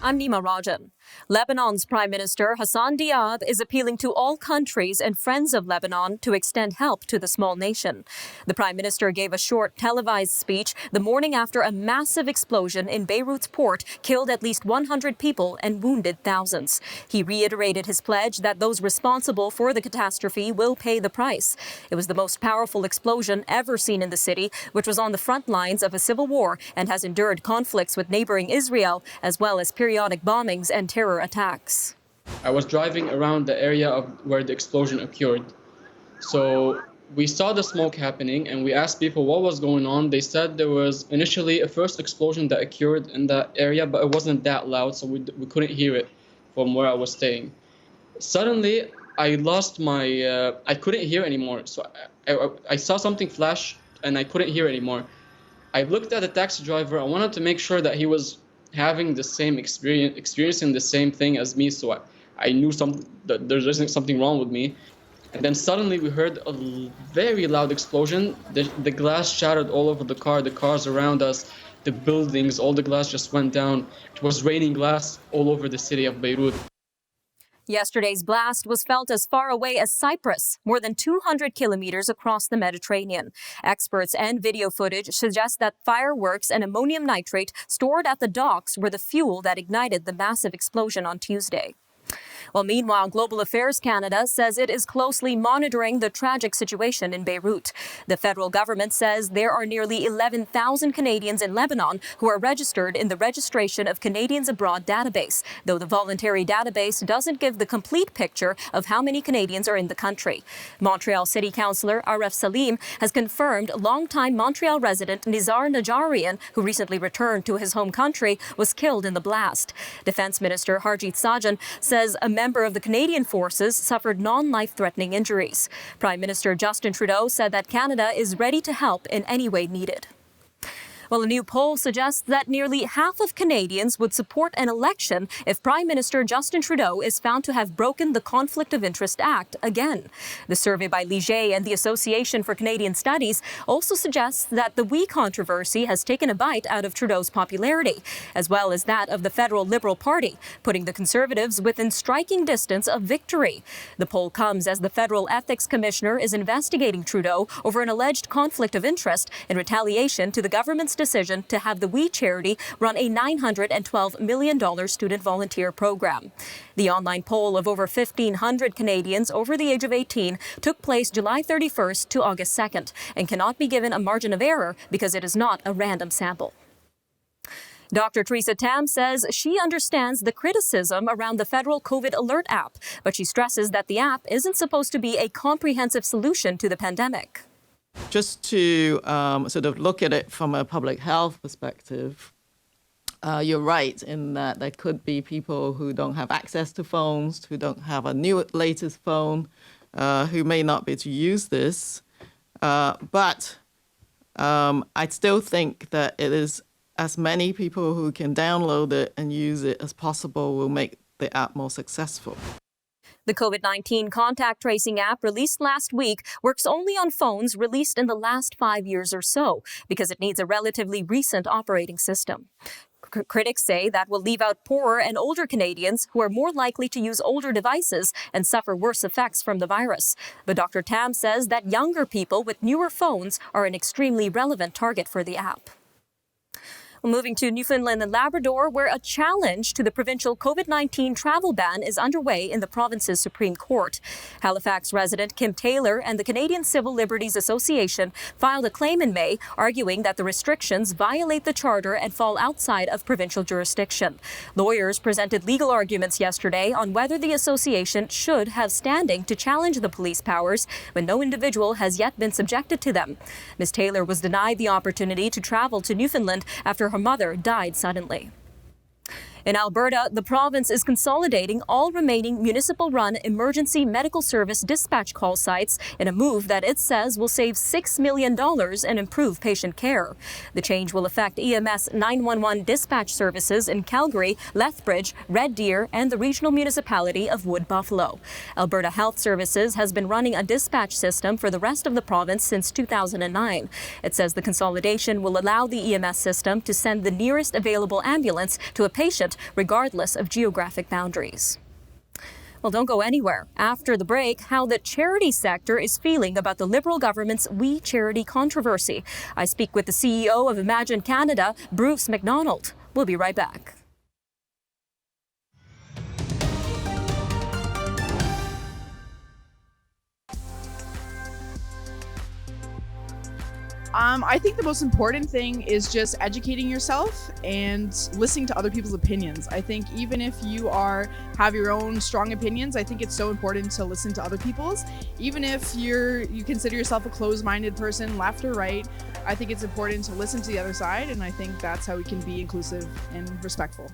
I'm Nima Rajan. Lebanon's Prime Minister Hassan Diab is appealing to all countries and friends of Lebanon to extend help to the small nation. The Prime Minister gave a short televised speech the morning after a massive explosion in Beirut's port killed at least 100 people and wounded thousands. He reiterated his pledge that those responsible for the catastrophe will pay the price. It was the most powerful explosion ever seen in the city, which was on the front lines of a civil war and has endured conflicts with neighboring Israel, as well as periodic bombings and terror attacks. I was driving around the area of where the explosion occurred. So we saw the smoke happening and we asked people what was going on. They said there was initially a first explosion that occurred in that area, but it wasn't that loud, so we couldn't hear it from where I was staying. Suddenly, I lost my, I couldn't hear anymore. So I saw something flash and I couldn't hear anymore. I looked at the taxi driver. I wanted to make sure that he was having the same experiencing the same thing as me, so I knew that there isn't something wrong with me. And then suddenly we heard a very loud explosion. The glass shattered all over the car, the cars around us, the buildings, all the glass just went down. It was raining glass all over the city of Beirut. Yesterday's blast was felt as far away as Cyprus, more than 200 kilometers across the Mediterranean. Experts and video footage suggest that fireworks and ammonium nitrate stored at the docks were the fuel that ignited the massive explosion on Tuesday. Well, meanwhile, Global Affairs Canada says it is closely monitoring the tragic situation in Beirut. The federal government says there are nearly 11,000 Canadians in Lebanon who are registered in the Registration of Canadians Abroad database, though the voluntary database doesn't give the complete picture of how many Canadians are in the country. Montreal City Councillor Aref Salim has confirmed longtime Montreal resident Nizar Najarian, who recently returned to his home country, was killed in the blast. Defense Minister Harjit Sajjan says a member of the Canadian forces suffered non-life-threatening injuries. Prime Minister Justin Trudeau said that Canada is ready to help in any way needed. Well, a new poll suggests that nearly half of Canadians would support an election if Prime Minister Justin Trudeau is found to have broken the Conflict of Interest Act again. The survey by Leger and the Association for Canadian Studies also suggests that the We controversy has taken a bite out of Trudeau's popularity, as well as that of the federal Liberal Party, putting the Conservatives within striking distance of victory. The poll comes as the Federal Ethics Commissioner is investigating Trudeau over an alleged conflict of interest in retaliation to the government's decision to have the We charity run a $912 million student volunteer program. The online poll of over 1,500 Canadians over the age of 18 took place July 31st to August 2nd and cannot be given a margin of error because it is not a random sample. Dr. Theresa Tam says she understands the criticism around the federal COVID alert app, but she stresses that the app isn't supposed to be a comprehensive solution to the pandemic. Just to sort of look at it from a public health perspective, you're right in that there could be people who don't have access to phones, who don't have a latest phone, who may not be able to use this. But I still think that it is as many people who can download it and use it as possible will make the app more successful. The COVID-19 contact tracing app released last week works only on phones released in the last 5 years or so because it needs a relatively recent operating system. Critics say that will leave out poorer and older Canadians who are more likely to use older devices and suffer worse effects from the virus. But Dr. Tam says that younger people with newer phones are an extremely relevant target for the app. Moving to Newfoundland and Labrador, where a challenge to the provincial COVID-19 travel ban is underway in the province's Supreme Court. Halifax resident Kim Taylor and the Canadian Civil Liberties Association filed a claim in May, arguing that the restrictions violate the Charter and fall outside of provincial jurisdiction. Lawyers presented legal arguments yesterday on whether the association should have standing to challenge the police powers when no individual has yet been subjected to them. Ms. Taylor was denied the opportunity to travel to Newfoundland after her mother died suddenly. In Alberta, the province is consolidating all remaining municipal-run emergency medical service dispatch call sites in a move that it says will save $6 million and improve patient care. The change will affect EMS 911 dispatch services in Calgary, Lethbridge, Red Deer, and the regional municipality of Wood Buffalo. Alberta Health Services has been running a dispatch system for the rest of the province since 2009. It says the consolidation will allow the EMS system to send the nearest available ambulance to a patient regardless of geographic boundaries. Well, don't go anywhere. After the break, how the charity sector is feeling about the Liberal government's We Charity controversy. I speak with the CEO of Imagine Canada, Bruce McDonald. We'll be right back. I think the most important thing is just educating yourself and listening to other people's opinions. I think even if you have your own strong opinions, I think it's so important to listen to other people's. Even if you consider yourself a closed-minded person, left or right, I think it's important to listen to the other side, and I think that's how we can be inclusive and respectful.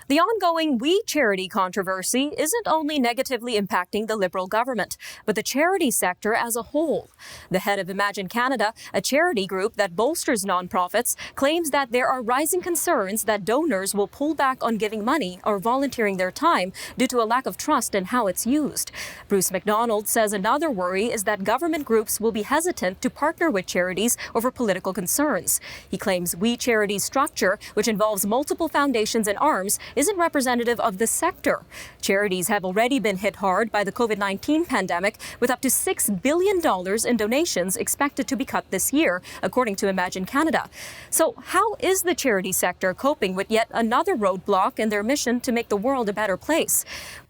The ongoing We Charity controversy isn't only negatively impacting the Liberal government, but the charity sector as a whole. The head of Imagine Canada, a charity group that bolsters nonprofits, claims that there are rising concerns that donors will pull back on giving money or volunteering their time due to a lack of trust in how it's used. Bruce McDonald says another worry is that government groups will be hesitant to partner with charities over political concerns. He claims We Charity's structure, which involves multiple foundations and arms, isn't representative of the sector. Charities have already been hit hard by the COVID-19 pandemic, with up to $6 billion in donations expected to be cut this year, according to Imagine Canada. So how is the charity sector coping with yet another roadblock in their mission to make the world a better place?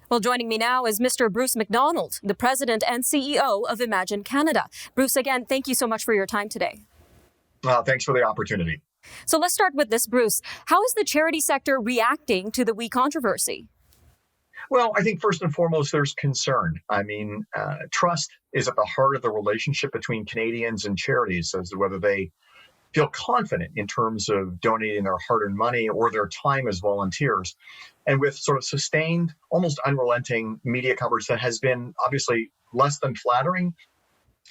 Well, joining me now is Mr. Bruce McDonald, the president and CEO of Imagine Canada. Bruce, again, thank you so much for your time today. Thanks for the opportunity. So let's start with this, Bruce. How is the charity sector reacting to the We controversy? Well, I think first and foremost, there's concern. I mean, trust is at the heart of the relationship between Canadians and charities as to whether they feel confident in terms of donating their hard-earned money or their time as volunteers. And with sort of sustained, almost unrelenting media coverage that has been obviously less than flattering,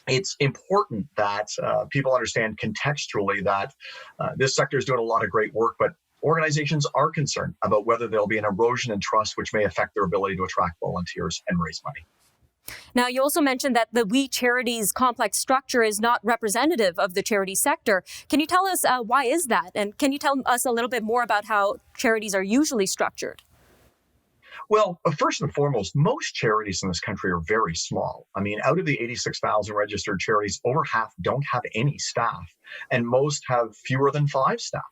it's important that people understand contextually that this sector is doing a lot of great work, but organizations are concerned about whether there'll be an erosion in trust, which may affect their ability to attract volunteers and raise money. Now, you also mentioned that the We Charities complex structure is not representative of the charity sector. Can you tell us why is that? And can you tell us a little bit more about how charities are usually structured? Well, first and foremost, most charities in this country are very small. I mean, out of the 86,000 registered charities, over half don't have any staff, and most have fewer than 5 staff.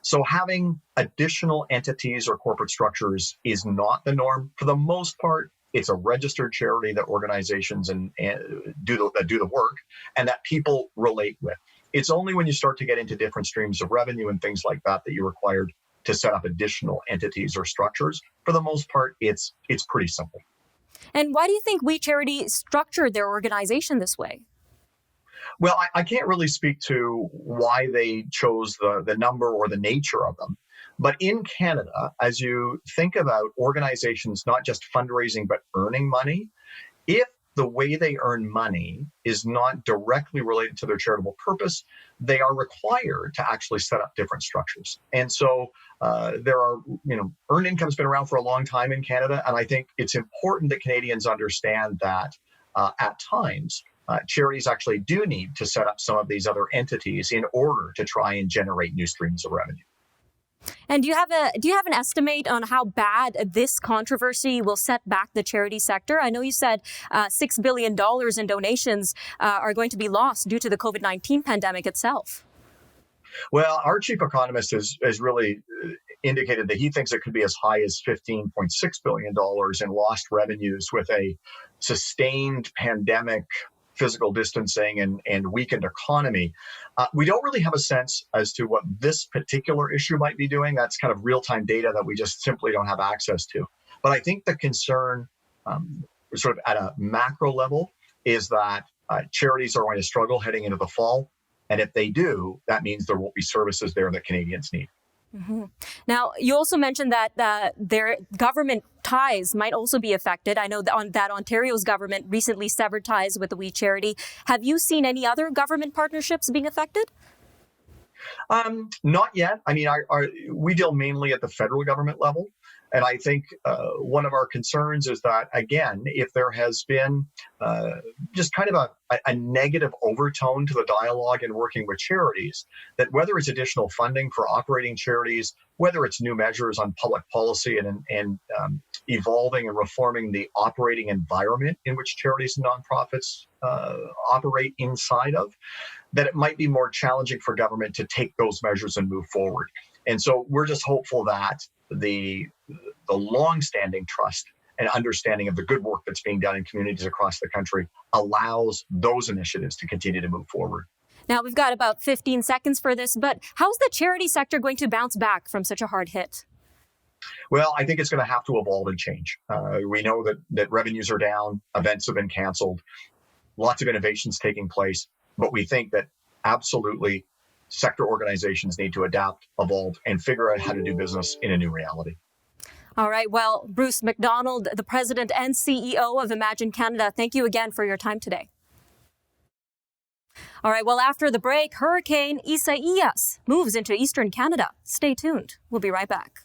So having additional entities or corporate structures is not the norm. For the most part, it's a registered charity that organizations and do the work and that people relate with. It's only when you start to get into different streams of revenue and things like that that you're required to set up additional entities or structures. For the most part, it's pretty simple. And why do you think We Charity structured their organization this way? Well, I can't really speak to why they chose the number or the nature of them. But in Canada, as you think about organizations not just fundraising but earning money, if the way they earn money is not directly related to their charitable purpose, they are required to actually set up different structures. And so there are, earned income's been around for a long time in Canada. And I think it's important that Canadians understand that at times, charities actually do need to set up some of these other entities in order to try and generate new streams of revenue. And do you have an estimate on how bad this controversy will set back the charity sector? I know you said $6 billion in donations are going to be lost due to the COVID-19 pandemic itself. Well, our chief economist has really indicated that he thinks it could be as high as $15.6 billion in lost revenues with a sustained pandemic, physical distancing, and weakened economy. We don't really have a sense as to what this particular issue might be doing. That's kind of real-time data that we just simply don't have access to. But I think the concern, sort of at a macro level, is that charities are going to struggle heading into the fall. And if they do, that means there won't be services there that Canadians need. Mm-hmm. Now, you also mentioned that their government ties might also be affected. I know that Ontario's government recently severed ties with the We Charity. Have you seen any other government partnerships being affected? Not yet. I mean, we deal mainly at the federal government level. And I think one of our concerns is that, again, if there has been just kind of a negative overtone to the dialogue in working with charities, that whether it's additional funding for operating charities, whether it's new measures on public policy and evolving and reforming the operating environment in which charities and nonprofits operate inside of, that it might be more challenging for government to take those measures and move forward. And so we're just hopeful that the long-standing trust and understanding of the good work that's being done in communities across the country allows those initiatives to continue to move forward. Now, we've got about 15 seconds for this, but how's the charity sector going to bounce back from such a hard hit? Well, I think it's going to have to evolve and change. We know that revenues are down, events have been canceled, lots of innovations taking place, but we think that absolutely sector organizations need to adapt, evolve, and figure out how to do business in a new reality. All right. Well, Bruce McDonald, the president and CEO of Imagine Canada, thank you again for your time today. All right. Well, after the break, Hurricane Isaias moves into eastern Canada. Stay tuned. We'll be right back.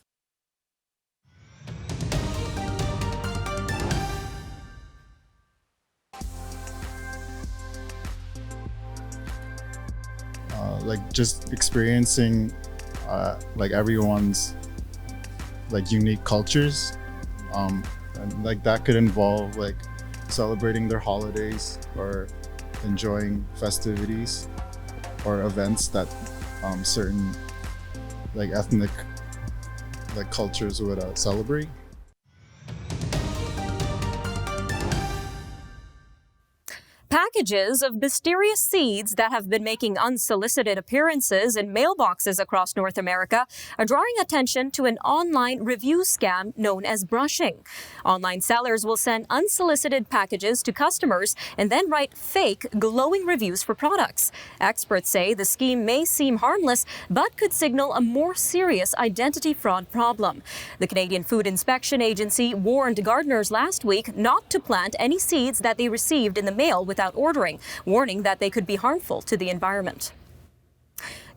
Like just experiencing like everyone's like unique cultures, and like that could involve like celebrating their holidays or enjoying festivities or events that certain like ethnic like cultures would celebrate. Packages of mysterious seeds that have been making unsolicited appearances in mailboxes across North America are drawing attention to an online review scam known as brushing. Online sellers will send unsolicited packages to customers and then write fake, glowing reviews for products. Experts say the scheme may seem harmless, but could signal a more serious identity fraud problem. The Canadian Food Inspection Agency warned gardeners last week not to plant any seeds that they received in the mail without ordering, warning that they could be harmful to the environment.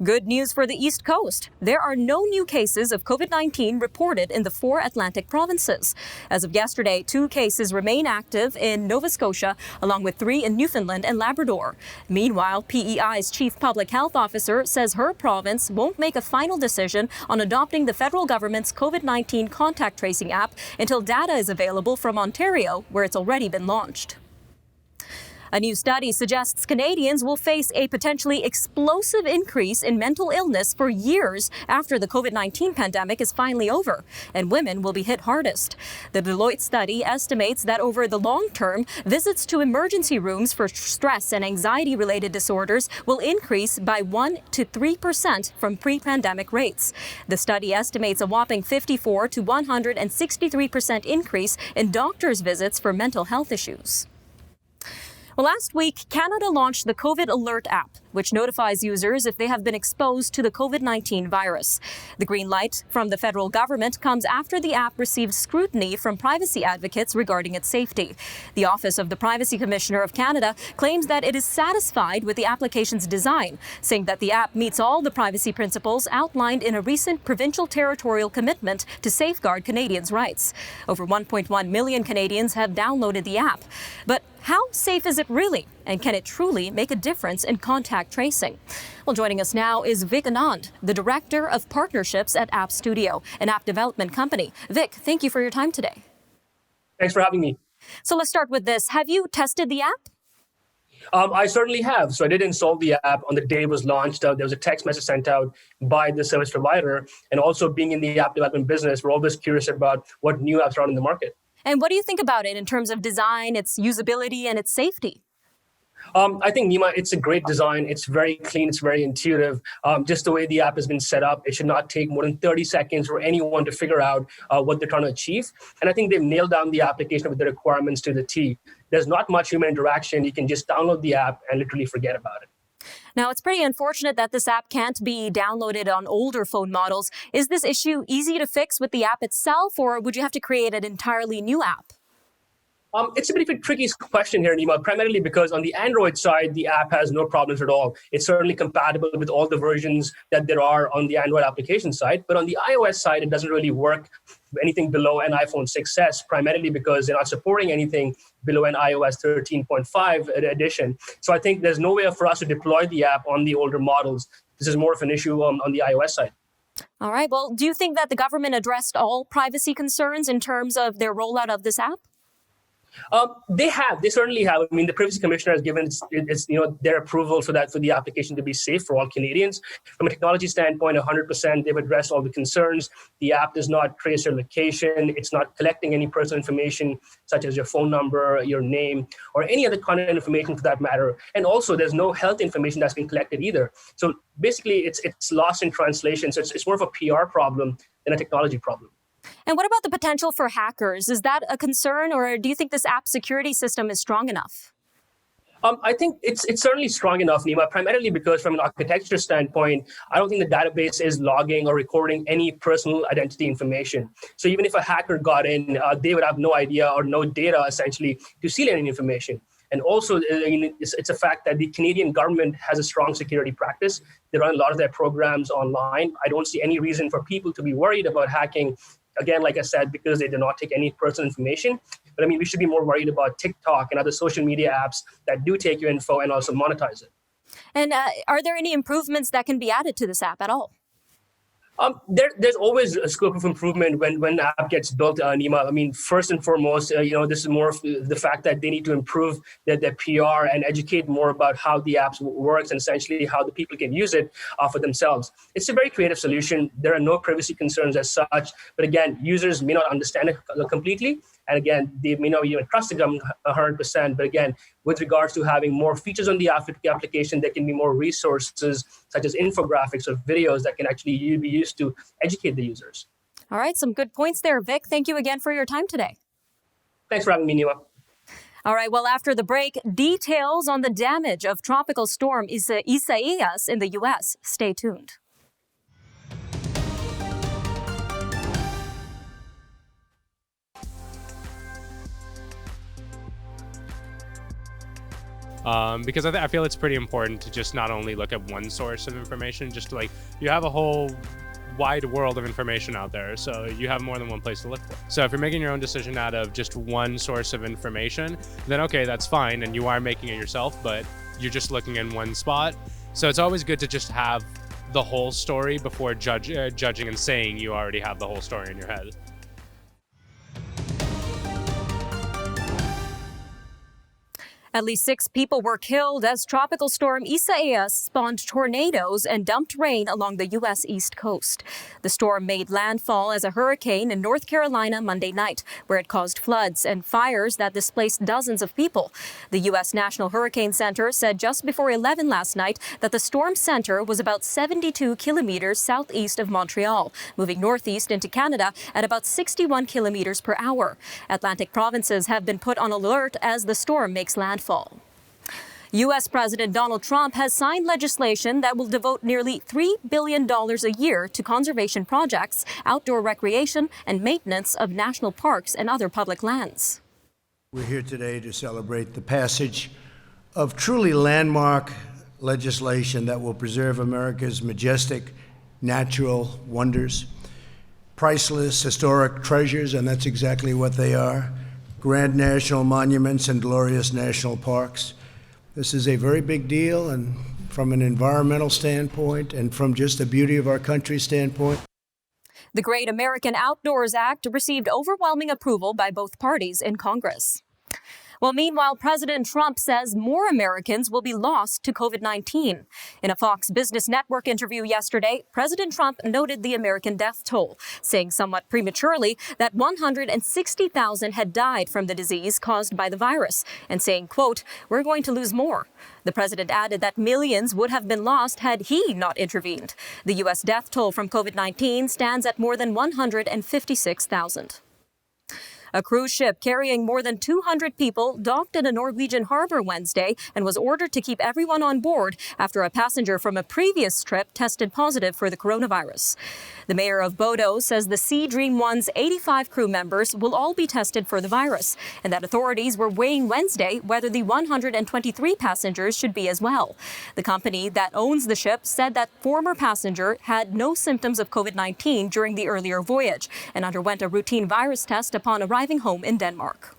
Good news for the East Coast. There are no new cases of COVID-19 reported in the 4 Atlantic provinces. As of yesterday, 2 cases remain active in Nova Scotia, along with 3 in Newfoundland and Labrador. Meanwhile, PEI's Chief Public Health Officer says her province won't make a final decision on adopting the federal government's COVID-19 contact tracing app until data is available from Ontario, where it's already been launched. A new study suggests Canadians will face a potentially explosive increase in mental illness for years after the COVID-19 pandemic is finally over, and women will be hit hardest. The Deloitte study estimates that over the long term, visits to emergency rooms for stress and anxiety-related disorders will increase by 1 to 3% from pre-pandemic rates. The study estimates a whopping 54 to 163% increase in doctors' visits for mental health issues. Well, last week, Canada launched the COVID Alert app, which notifies users if they have been exposed to the COVID-19 virus. The green light from the federal government comes after the app received scrutiny from privacy advocates regarding its safety. The Office of the Privacy Commissioner of Canada claims that it is satisfied with the application's design, saying that the app meets all the privacy principles outlined in a recent provincial territorial commitment to safeguard Canadians' rights. Over 1.1 million Canadians have downloaded the app. But how safe is it really? And can it truly make a difference in contact tracing? Well, joining us now is Vic Anand, the Director of Partnerships at App Studio, an app development company. Vic, thank you for your time today. Thanks for having me. So let's start with this. Have you tested the app? I certainly have. So I did install the app on the day it was launched. There was a text message sent out by the service provider. And also being in the app development business, we're always curious about what new apps are on in the market. And what do you think about it in terms of design, its usability, and its safety? I think, Nima, it's a great design. It's very clean. It's very intuitive. Just the way the app has been set up, it should not take more than 30 seconds for anyone to figure out what they're trying to achieve. And I think they've nailed down the application with the requirements to the T. There's not much human interaction. You can just download the app and literally forget about it. Now, it's pretty unfortunate that this app can't be downloaded on older phone models. Is this issue easy to fix with the app itself, or would you have to create an entirely new app? It's a bit of a tricky question here, Nima, primarily because on the Android side, the app has no problems at all. It's certainly compatible with all the versions that there are on the Android application side. But on the iOS side, it doesn't really work anything below an iPhone 6s, primarily because they're not supporting anything below an iOS 13.5 edition. So I think there's no way for us to deploy the app on the older models. This is more of an issue on the iOS side. All right. Well, do you think that the government addressed all privacy concerns in terms of their rollout of this app? They certainly have. I mean, the Privacy Commissioner has given their approval for the application to be safe for all Canadians. From a technology standpoint, 100%, they've addressed all the concerns. The app does not trace your location. It's not collecting any personal information, such as your phone number, your name, or any other contact information for that matter. And also, there's no health information that's been collected either. So basically, it's lost in translation. So it's more of a PR problem than a technology problem. And what about the potential for hackers? Is that a concern, or do you think this app security system is strong enough? I think it's certainly strong enough, Nima, primarily because from an architecture standpoint, I don't think the database is logging or recording any personal identity information. So even if a hacker got in, they would have no idea or no data, essentially, to steal any information. And also, it's a fact that the Canadian government has a strong security practice. They run a lot of their programs online. I don't see any reason for people to be worried about hacking. Again, like I said, because they do not take any personal information. But I mean, we should be more worried about TikTok and other social media apps that do take your info and also monetize it. And are there any improvements that can be added to this app at all? There's always a scope of improvement when an app gets built, Nima. I mean, first and foremost, this is more of the fact that they need to improve their PR and educate more about how the app works and essentially how the people can use it for themselves. It's a very creative solution. There are no privacy concerns as such. But again, users may not understand it completely. And again, they may not even trust the government 100%. But again, with regards to having more features on the application, there can be more resources such as infographics or videos that can actually be used to educate the users. All right, some good points there, Vic. Thank you again for your time today. Thanks for having me, Nima. All right, well, after the break, details on the damage of Tropical Storm Isaias in the U.S. Stay tuned. Because I feel it's pretty important to just not only look at one source of information, just like you have a whole wide world of information out there, so you have more than one place to look for. So if you're making your own decision out of just one source of information, then okay, that's fine, and you are making it yourself, but you're just looking in one spot. So it's always good to just have the whole story before judging and saying you already have the whole story in your head. At least 6 people were killed as Tropical Storm Isaias spawned tornadoes and dumped rain along the U.S. East Coast. The storm made landfall as a hurricane in North Carolina Monday night, where it caused floods and fires that displaced dozens of people. The U.S. National Hurricane Center said just before 11 last night that the storm center was about 72 kilometers southeast of Montreal, moving northeast into Canada at about 61 kilometers per hour. Atlantic provinces have been put on alert as the storm makes landfall. U.S. President Donald Trump has signed legislation that will devote nearly $3 billion a year to conservation projects, outdoor recreation, and maintenance of national parks and other public lands. We're here today to celebrate the passage of truly landmark legislation that will preserve America's majestic natural wonders, priceless historic treasures, and that's exactly what they are. Grand national monuments and glorious national parks. This is a very big deal, and from an environmental standpoint and from just the beauty of our country standpoint. The Great American Outdoors Act received overwhelming approval by both parties in Congress. Well, meanwhile, President Trump says more Americans will be lost to COVID-19. In a Fox Business Network interview yesterday, President Trump noted the American death toll, saying somewhat prematurely that 160,000 had died from the disease caused by the virus, and saying, quote, "We're going to lose more." The president added that millions would have been lost had he not intervened. The U.S. death toll from COVID-19 stands at more than 156,000. A cruise ship carrying more than 200 people docked in a Norwegian harbor Wednesday and was ordered to keep everyone on board after a passenger from a previous trip tested positive for the coronavirus. The mayor of Bodo says the Sea Dream 1's 85 crew members will all be tested for the virus, and that authorities were weighing Wednesday whether the 123 passengers should be as well. The company that owns the ship said that former passenger had no symptoms of COVID-19 during the earlier voyage and underwent a routine virus test upon arriving home in Denmark.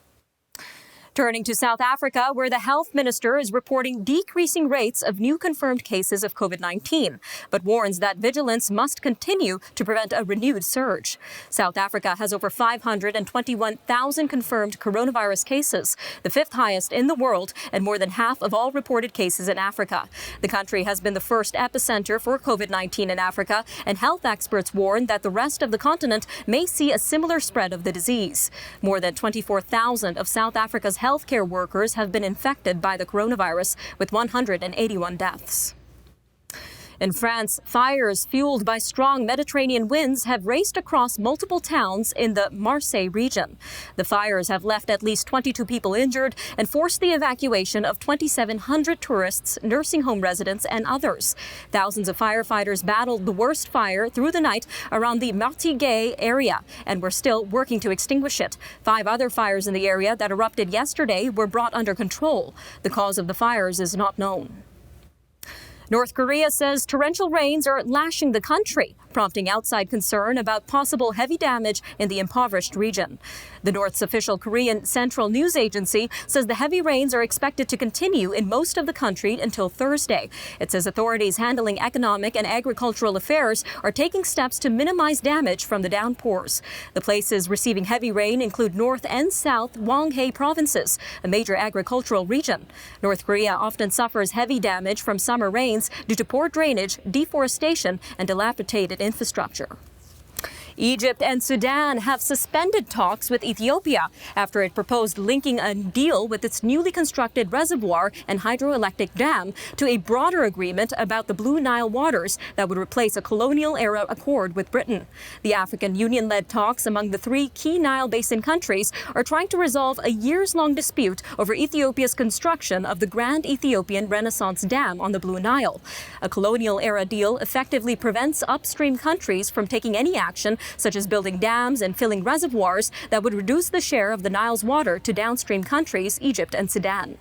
Turning to South Africa, where the health minister is reporting decreasing rates of new confirmed cases of COVID-19, but warns that vigilance must continue to prevent a renewed surge. South Africa has over 521,000 confirmed coronavirus cases, the fifth highest in the world and more than half of all reported cases in Africa. The country has been the first epicenter for COVID-19 in Africa, and health experts warn that the rest of the continent may see a similar spread of the disease. More than 24,000 of South Africa's healthcare workers have been infected by the coronavirus, with 181 deaths. In France, fires fueled by strong Mediterranean winds have raced across multiple towns in the Marseille region. The fires have left at least 22 people injured and forced the evacuation of 2,700 tourists, nursing home residents, and others. Thousands of firefighters battled the worst fire through the night around the Martigues area and were still working to extinguish it. 5 other fires in the area that erupted yesterday were brought under control. The cause of the fires is not known. North Korea says torrential rains are lashing the country, prompting outside concern about possible heavy damage in the impoverished region. The North's official Korean Central News Agency says the heavy rains are expected to continue in most of the country until Thursday. It says authorities handling economic and agricultural affairs are taking steps to minimize damage from the downpours. The places receiving heavy rain include North and South Hwanghae provinces, a major agricultural region. North Korea often suffers heavy damage from summer rains due to poor drainage, deforestation, and dilapidated infrastructure. Egypt and Sudan have suspended talks with Ethiopia after it proposed linking a deal with its newly constructed reservoir and hydroelectric dam to a broader agreement about the Blue Nile waters that would replace a colonial-era accord with Britain. The African Union-led talks among the 3 key Nile Basin countries are trying to resolve a years-long dispute over Ethiopia's construction of the Grand Ethiopian Renaissance Dam on the Blue Nile. A colonial-era deal effectively prevents upstream countries from taking any action such as building dams and filling reservoirs that would reduce the share of the Nile's water to downstream countries, Egypt and Sudan.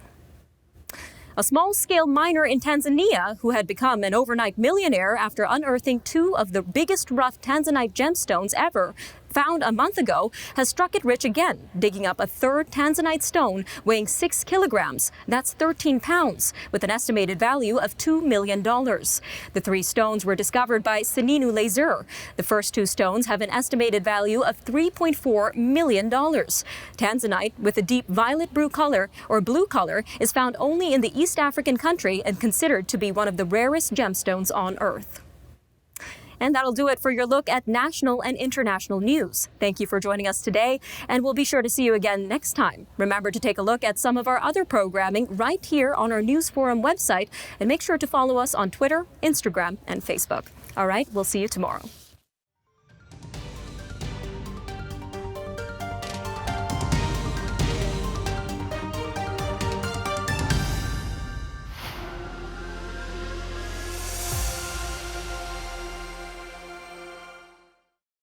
A small-scale miner in Tanzania, who had become an overnight millionaire after unearthing 2 of the biggest rough Tanzanite gemstones ever, found a month ago, has struck it rich again, digging up a third Tanzanite stone weighing 6 kilograms. That's 13 pounds, with an estimated value of $2 million. The 3 stones were discovered by Seninu Laser. The first 2 stones have an estimated value of $3.4 million. Tanzanite, with a deep violet blue color, is found only in the East African country and considered to be one of the rarest gemstones on Earth. And that'll do it for your look at national and international news. Thank you for joining us today, and we'll be sure to see you again next time. Remember to take a look at some of our other programming right here on our News Forum website, and make sure to follow us on Twitter, Instagram, and Facebook. All right, we'll see you tomorrow.